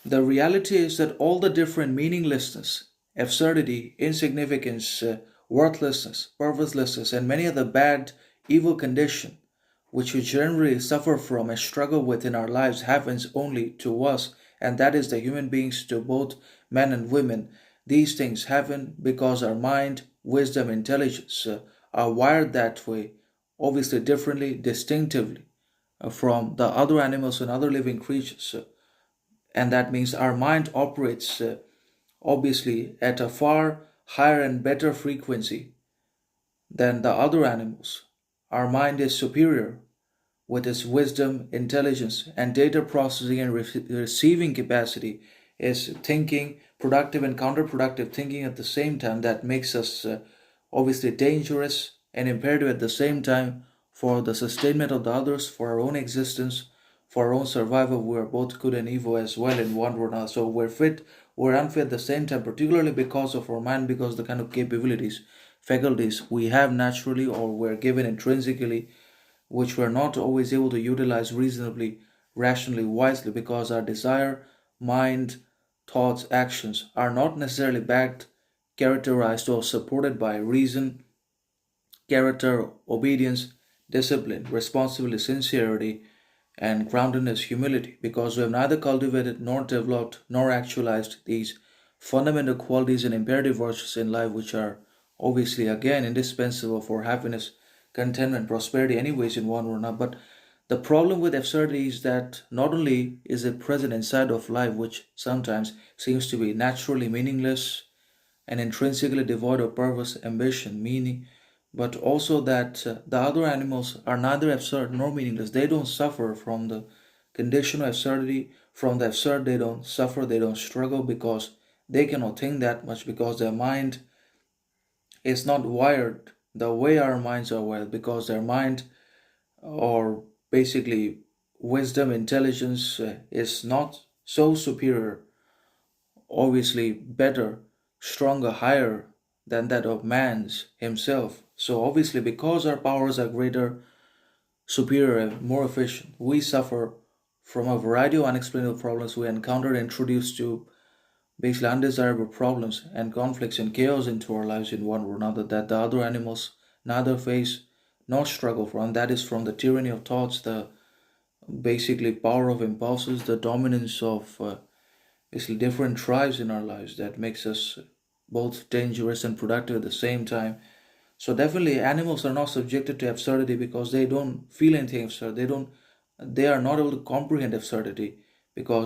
The reality is that all the different meaninglessness, absurdity, insignificance, worthlessness, purposelessness, and many other bad, evil condition which we generally suffer from and struggle with in our lives happens only to us, and that is the human beings, to both men and women. These things happen because our mind, wisdom, intelligence are wired that way, obviously differently, distinctively from the other animals and other living creatures. And that means our mind operates obviously at a far higher and better frequency than the other animals. Our mind is superior with its wisdom, intelligence, and data processing and receiving capacity, is thinking, productive and counterproductive thinking at the same time, that makes us obviously dangerous and imperative at the same time for the sustainment of the others, for our own existence, for our own survival. We are both good and evil as well in one or another. So we're fit, we're unfit at the same time, particularly because of our mind, because the kind of capabilities, faculties we have naturally or we're given intrinsically, which we're not always able to utilize reasonably, rationally, wisely, because our desire, mind, thoughts, actions are not necessarily backed, characterized, or supported by reason, character, obedience, discipline, responsibility, sincerity, and groundedness, humility, because we have neither cultivated nor developed nor actualized these fundamental qualities and imperative virtues in life, which are obviously again indispensable for happiness, contentment, prosperity, anyways, in one or another. But the problem with absurdity is that not only is it present inside of life, which sometimes seems to be naturally meaningless and intrinsically devoid of purpose, ambition, meaning, but also that the other animals are neither absurd nor meaningless. They don't suffer from the condition of absurdity. From the absurd, they don't suffer, they don't struggle, because they cannot think that much, because their mind is not wired the way our minds are wired, because their mind, or basically wisdom, intelligence, is not so superior, obviously better, stronger, higher than that of man's himself. So obviously, because our powers are greater, superior, and more efficient, we suffer from a variety of unexplainable problems we encounter and introduced to basically undesirable problems and conflicts and chaos into our lives in one or another, that the other animals neither face nor struggle from. That is from the tyranny of thoughts, the basically power of impulses, the dominance of basically different tribes in our lives, that makes us both dangerous and productive at the same time. So definitely animals are not subjected to absurdity because they don't feel anything absurd. They are not able to comprehend absurdity, because